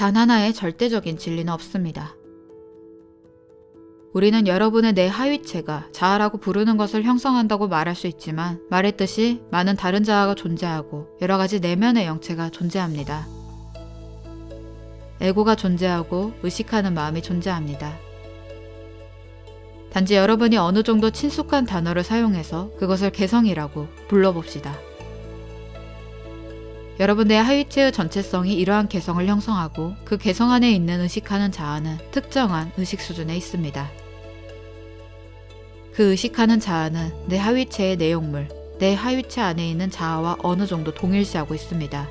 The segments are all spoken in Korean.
단 하나의 절대적인 진리는 없습니다. 우리는 여러분의 내 하위체가 자아라고 부르는 것을 형성한다고 말할 수 있지만 말했듯이 많은 다른 자아가 존재하고 여러 가지 내면의 영체가 존재합니다. 에고가 존재하고 의식하는 마음이 존재합니다. 단지 여러분이 어느 정도 친숙한 단어를 사용해서 그것을 개성이라고 불러봅시다. 여러분 내 하위체의 전체성이 이러한 개성을 형성하고 그 개성 안에 있는 의식하는 자아는 특정한 의식 수준에 있습니다. 그 의식하는 자아는 내 하위체의 내용물, 내 하위체 안에 있는 자아와 어느 정도 동일시하고 있습니다.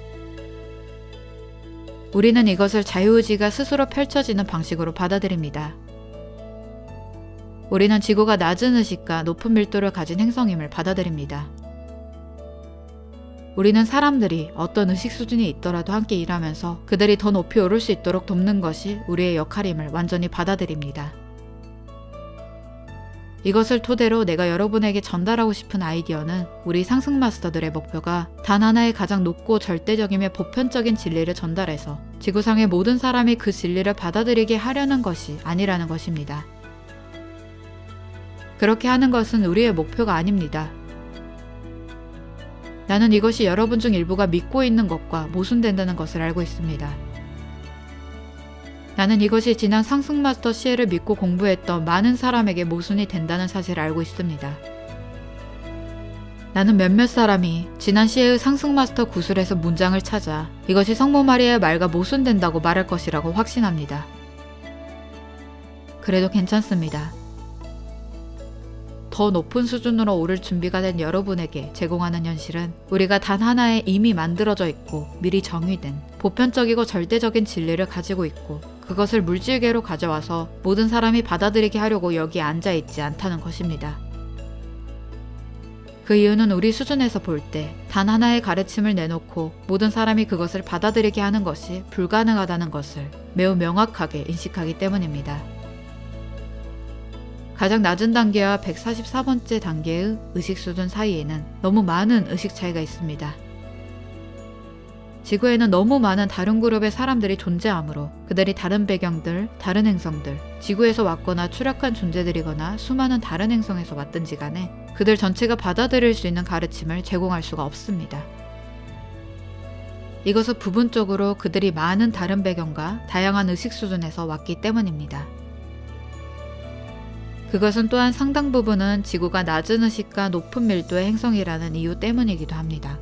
우리는 이것을 자유의지가 스스로 펼쳐지는 방식으로 받아들입니다. 우리는 지구가 낮은 의식과 높은 밀도를 가진 행성임을 받아들입니다. 우리는 사람들이 어떤 의식 수준이 있더라도 함께 일하면서 그들이 더 높이 오를 수 있도록 돕는 것이 우리의 역할임을 완전히 받아들입니다. 이것을 토대로 내가 여러분에게 전달하고 싶은 아이디어는 우리 상승 마스터들의 목표가 단 하나의 가장 높고 절대적이며 보편적인 진리를 전달해서 지구상의 모든 사람이 그 진리를 받아들이게 하려는 것이 아니라는 것입니다. 그렇게 하는 것은 우리의 목표가 아닙니다. 나는 이것이 여러분 중 일부가 믿고 있는 것과 모순된다는 것을 알고 있습니다. 나는 이것이 지난 상승마스터 시혜를 믿고 공부했던 많은 사람에게 모순이 된다는 사실을 알고 있습니다. 나는 몇몇 사람이 지난 시혜의 상승마스터 구술에서 문장을 찾아 이것이 성모 마리아의 말과 모순된다고 말할 것이라고 확신합니다. 그래도 괜찮습니다. 더 높은 수준으로 오를 준비가 된 여러분에게 제공하는 현실은 우리가 단 하나의 이미 만들어져 있고 미리 정의된 보편적이고 절대적인 진리를 가지고 있고 그것을 물질계로 가져와서 모든 사람이 받아들이게 하려고 여기에 앉아있지 않다는 것입니다. 그 이유는 우리 수준에서 볼 때 단 하나의 가르침을 내놓고 모든 사람이 그것을 받아들이게 하는 것이 불가능하다는 것을 매우 명확하게 인식하기 때문입니다. 가장 낮은 단계와 144번째 단계의 의식 수준 사이에는 너무 많은 의식 차이가 있습니다. 지구에는 너무 많은 다른 그룹의 사람들이 존재하므로 그들이 다른 배경들, 다른 행성들, 지구에서 왔거나 추락한 존재들이거나 수많은 다른 행성에서 왔든지 간에 그들 전체가 받아들일 수 있는 가르침을 제공할 수가 없습니다. 이것은 부분적으로 그들이 많은 다른 배경과 다양한 의식 수준에서 왔기 때문입니다. 그것은 또한 상당 부분은 지구가 낮은 의식과 높은 밀도의 행성이라는 이유 때문이기도 합니다.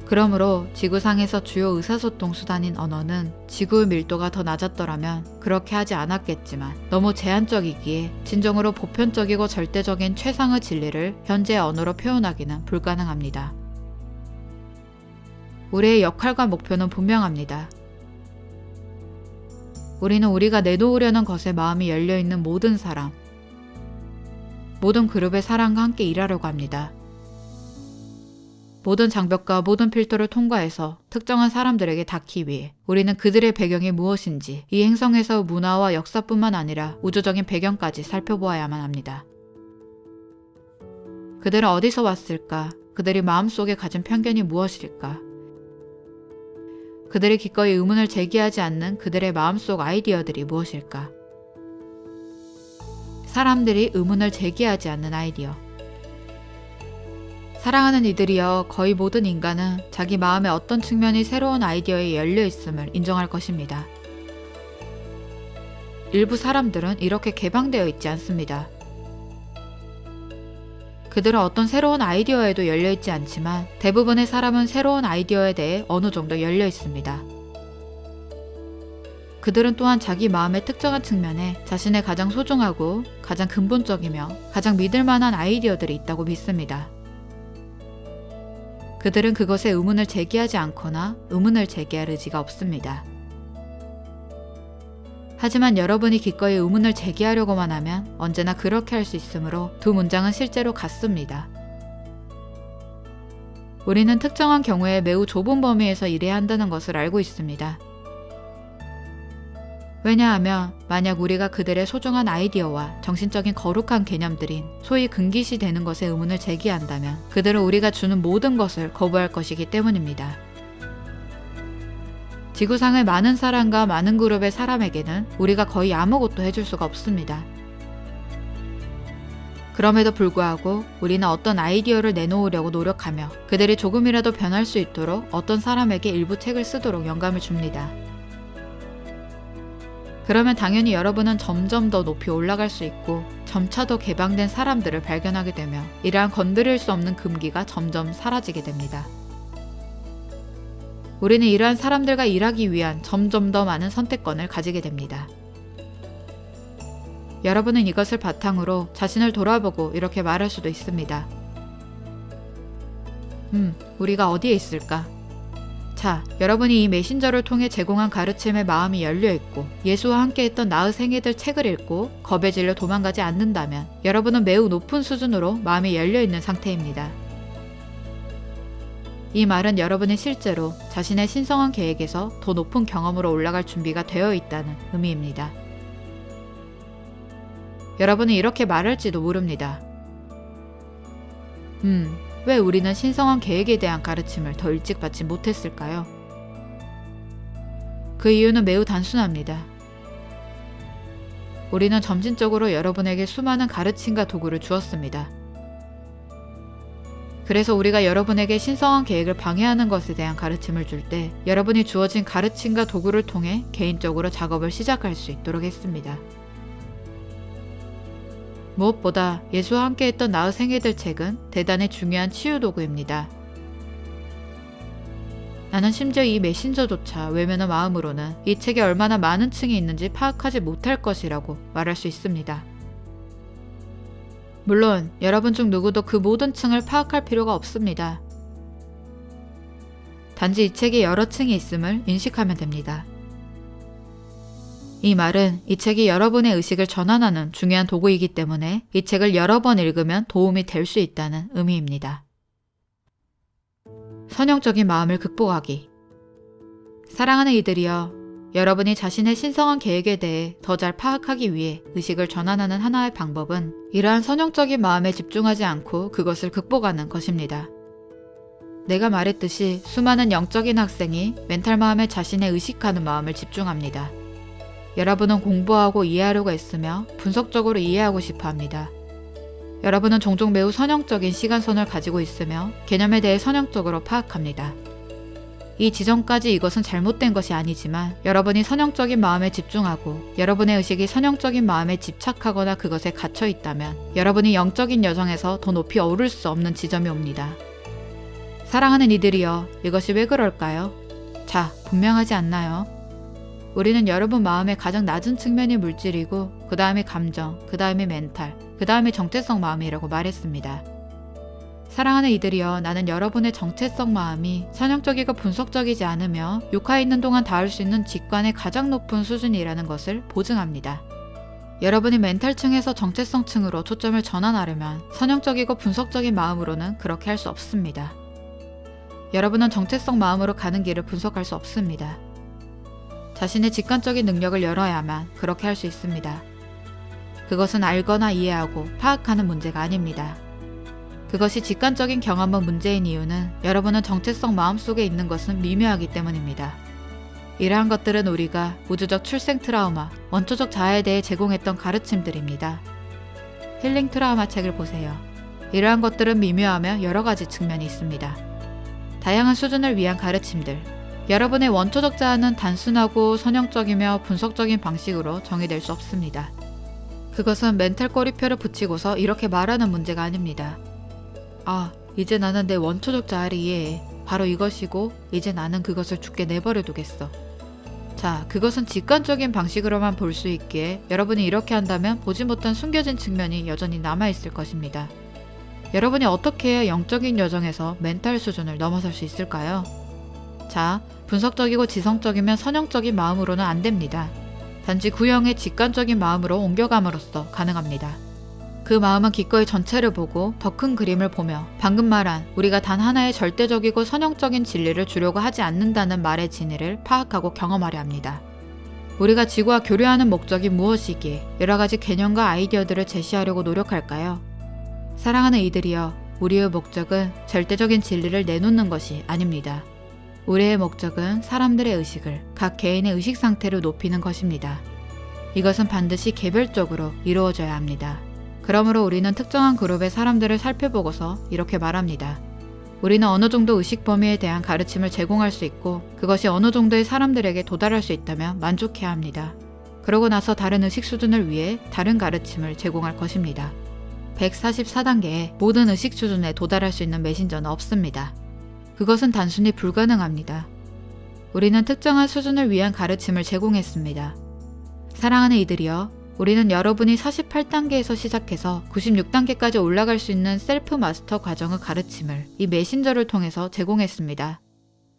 그러므로 지구상에서 주요 의사소통 수단인 언어는 지구의 밀도가 더 낮았더라면 그렇게 하지 않았겠지만 너무 제한적이기에 진정으로 보편적이고 절대적인 최상의 진리를 현재의 언어로 표현하기는 불가능합니다. 우리의 역할과 목표는 분명합니다. 우리는 우리가 내놓으려는 것에 마음이 열려있는 모든 사람, 모든 그룹의 사람과 함께 일하려고 합니다. 모든 장벽과 모든 필터를 통과해서 특정한 사람들에게 닿기 위해 우리는 그들의 배경이 무엇인지 이 행성에서 문화와 역사뿐만 아니라 우주적인 배경까지 살펴보아야만 합니다. 그들은 어디서 왔을까? 그들이 마음속에 가진 편견이 무엇일까? 그들이 기꺼이 의문을 제기하지 않는 그들의 마음속 아이디어들이 무엇일까? 사람들이 의문을 제기하지 않는 아이디어. 사랑하는 이들이여, 거의 모든 인간은 자기 마음의 어떤 측면이 새로운 아이디어에 열려있음을 인정할 것입니다. 일부 사람들은 이렇게 개방되어 있지 않습니다. 그들은 어떤 새로운 아이디어에도 열려있지 않지만 대부분의 사람은 새로운 아이디어에 대해 어느 정도 열려 있습니다. 그들은 또한 자기 마음의 특정한 측면에 자신의 가장 소중하고 가장 근본적이며 가장 믿을 만한 아이디어들이 있다고 믿습니다. 그들은 그것에 의문을 제기하지 않거나 의문을 제기할 의지가 없습니다. 하지만 여러분이 기꺼이 의문을 제기하려고만 하면 언제나 그렇게 할 수 있으므로 두 문장은 실제로 같습니다. 우리는 특정한 경우에 매우 좁은 범위에서 일해야 한다는 것을 알고 있습니다. 왜냐하면 만약 우리가 그들의 소중한 아이디어와 정신적인 거룩한 개념들인 소위 금기시 되는 것에 의문을 제기한다면 그들은 우리가 주는 모든 것을 거부할 것이기 때문입니다. 지구상의 많은 사람과 많은 그룹의 사람에게는 우리가 거의 아무것도 해줄 수가 없습니다. 그럼에도 불구하고 우리는 어떤 아이디어를 내놓으려고 노력하며 그들이 조금이라도 변할 수 있도록 어떤 사람에게 일부 책을 쓰도록 영감을 줍니다. 그러면 당연히 여러분은 점점 더 높이 올라갈 수 있고 점차 더 개방된 사람들을 발견하게 되며 이러한 건드릴 수 없는 금기가 점점 사라지게 됩니다. 우리는 이러한 사람들과 일하기 위한 점점 더 많은 선택권을 가지게 됩니다. 여러분은 이것을 바탕으로 자신을 돌아보고 이렇게 말할 수도 있습니다. 우리가 어디에 있을까? 자, 여러분이 이 메신저를 통해 제공한 가르침에 마음이 열려있고 예수와 함께했던 나의 생애들 책을 읽고 겁에 질려 도망가지 않는다면 여러분은 매우 높은 수준으로 마음이 열려있는 상태입니다. 이 말은 여러분이 실제로 자신의 신성한 계획에서 더 높은 경험으로 올라갈 준비가 되어 있다는 의미입니다. 여러분은 이렇게 말할지도 모릅니다. 왜 우리는 신성한 계획에 대한 가르침을 더 일찍 받지 못했을까요? 그 이유는 매우 단순합니다. 우리는 점진적으로 여러분에게 수많은 가르침과 도구를 주었습니다. 그래서 우리가 여러분에게 신성한 계획을 방해하는 것에 대한 가르침을 줄 때 여러분이 주어진 가르침과 도구를 통해 개인적으로 작업을 시작할 수 있도록 했습니다. 무엇보다 예수와 함께했던 나의 생애들 책은 대단히 중요한 치유 도구입니다. 나는 심지어 이 메신저조차 외면의 마음으로는 이 책에 얼마나 많은 층이 있는지 파악하지 못할 것이라고 말할 수 있습니다. 물론 여러분 중 누구도 그 모든 층을 파악할 필요가 없습니다. 단지 이 책에 여러 층이 있음을 인식하면 됩니다. 이 말은 이 책이 여러분의 의식을 전환하는 중요한 도구이기 때문에 이 책을 여러 번 읽으면 도움이 될 수 있다는 의미입니다. 선형적인 마음을 극복하기. 사랑하는 이들이여, 여러분이 자신의 신성한 계획에 대해 더 잘 파악하기 위해 의식을 전환하는 하나의 방법은 이러한 선형적인 마음에 집중하지 않고 그것을 극복하는 것입니다. 내가 말했듯이 수많은 영적인 학생이 멘탈 마음에 자신의 의식하는 마음을 집중합니다. 여러분은 공부하고 이해하려고 애쓰며 분석적으로 이해하고 싶어 합니다. 여러분은 종종 매우 선형적인 시간선을 가지고 있으며 개념에 대해 선형적으로 파악합니다. 이 지점까지 이것은 잘못된 것이 아니지만 여러분이 선형적인 마음에 집중하고 여러분의 의식이 선형적인 마음에 집착하거나 그것에 갇혀 있다면 여러분이 영적인 여정에서 더 높이 오를 수 없는 지점이 옵니다. 사랑하는 이들이여, 이것이 왜 그럴까요? 자, 분명하지 않나요? 우리는 여러분 마음의 가장 낮은 측면이 물질이고 그 다음이 감정, 그 다음이 멘탈, 그 다음이 정체성 마음이라고 말했습니다. 사랑하는 이들이여, 나는 여러분의 정체성 마음이 선형적이고 분석적이지 않으며 육하에 있는 동안 닿을 수 있는 직관의 가장 높은 수준이라는 것을 보증합니다. 여러분이 멘탈층에서 정체성층으로 초점을 전환하려면 선형적이고 분석적인 마음으로는 그렇게 할 수 없습니다. 여러분은 정체성 마음으로 가는 길을 분석할 수 없습니다. 자신의 직관적인 능력을 열어야만 그렇게 할 수 있습니다. 그것은 알거나 이해하고 파악하는 문제가 아닙니다. 그것이 직관적인 경험은 문제인 이유는 여러분은 정체성 마음속에 있는 것은 미묘하기 때문입니다. 이러한 것들은 우리가 우주적 출생 트라우마, 원초적 자아에 대해 제공했던 가르침들입니다. 힐링 트라우마 책을 보세요. 이러한 것들은 미묘하며 여러 가지 측면이 있습니다. 다양한 수준을 위한 가르침들. 여러분의 원초적 자아는 단순하고 선형적이며 분석적인 방식으로 정의될 수 없습니다. 그것은 멘탈 꼬리표를 붙이고서 이렇게 말하는 문제가 아닙니다. 아, 이제 나는 내 원초적 자아를 이해해. 바로 이것이고 이제 나는 그것을 죽게 내버려 두겠어. 자, 그것은 직관적인 방식으로만 볼 수 있기에 여러분이 이렇게 한다면 보지 못한 숨겨진 측면이 여전히 남아있을 것입니다. 여러분이 어떻게 해야 영적인 여정에서 멘탈 수준을 넘어설 수 있을까요? 자, 분석적이고 지성적이면 선형적인 마음으로는 안 됩니다. 단지 구형의 직관적인 마음으로 옮겨감으로써 가능합니다. 그 마음은 기꺼이 전체를 보고 더 큰 그림을 보며 방금 말한 우리가 단 하나의 절대적이고 선형적인 진리를 주려고 하지 않는다는 말의 진리를 파악하고 경험하려 합니다. 우리가 지구와 교류하는 목적이 무엇이기에 여러 가지 개념과 아이디어들을 제시하려고 노력할까요? 사랑하는 이들이여, 우리의 목적은 절대적인 진리를 내놓는 것이 아닙니다. 우리의 목적은 사람들의 의식을 각 개인의 의식 상태로 높이는 것입니다. 이것은 반드시 개별적으로 이루어져야 합니다. 그러므로 우리는 특정한 그룹의 사람들을 살펴보고서 이렇게 말합니다. 우리는 어느 정도 의식 범위에 대한 가르침을 제공할 수 있고 그것이 어느 정도의 사람들에게 도달할 수 있다면 만족해야 합니다. 그러고 나서 다른 의식 수준을 위해 다른 가르침을 제공할 것입니다. 144단계의 모든 의식 수준에 도달할 수 있는 메신저는 없습니다. 그것은 단순히 불가능합니다. 우리는 특정한 수준을 위한 가르침을 제공했습니다. 사랑하는 이들이여, 우리는 여러분이 48단계에서 시작해서 96단계까지 올라갈 수 있는 셀프 마스터 과정의 가르침을 이 메신저를 통해서 제공했습니다.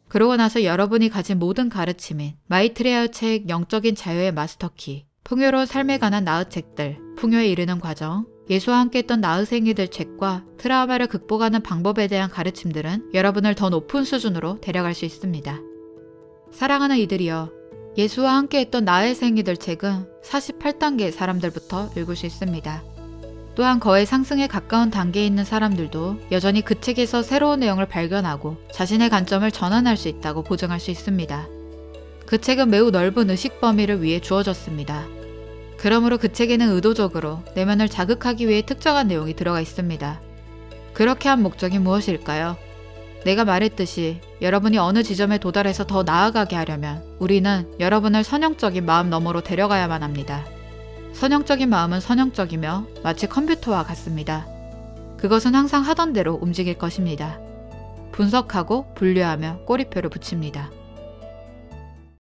그러고 나서 여러분이 가진 모든 가르침인 마이트레이어 책 영적인 자유의 마스터키, 풍요로운 삶에 관한 나의 책들, 풍요에 이르는 과정, 예수와 함께 했던 나의 생이들 책과 트라우마를 극복하는 방법에 대한 가르침들은 여러분을 더 높은 수준으로 데려갈 수 있습니다. 사랑하는 이들이여, 예수와 함께 했던 나의 생이들 책은 48단계의 사람들부터 읽을 수 있습니다. 또한 거의 상승에 가까운 단계에 있는 사람들도 여전히 그 책에서 새로운 내용을 발견하고 자신의 관점을 전환할 수 있다고 보증할 수 있습니다. 그 책은 매우 넓은 의식 범위를 위해 주어졌습니다. 그러므로 그 책에는 의도적으로 내면을 자극하기 위해 특정한 내용이 들어가 있습니다. 그렇게 한 목적이 무엇일까요? 내가 말했듯이 여러분이 어느 지점에 도달해서 더 나아가게 하려면 우리는 여러분을 선형적인 마음 너머로 데려가야만 합니다. 선형적인 마음은 선형적이며 마치 컴퓨터와 같습니다. 그것은 항상 하던 대로 움직일 것입니다. 분석하고 분류하며 꼬리표를 붙입니다.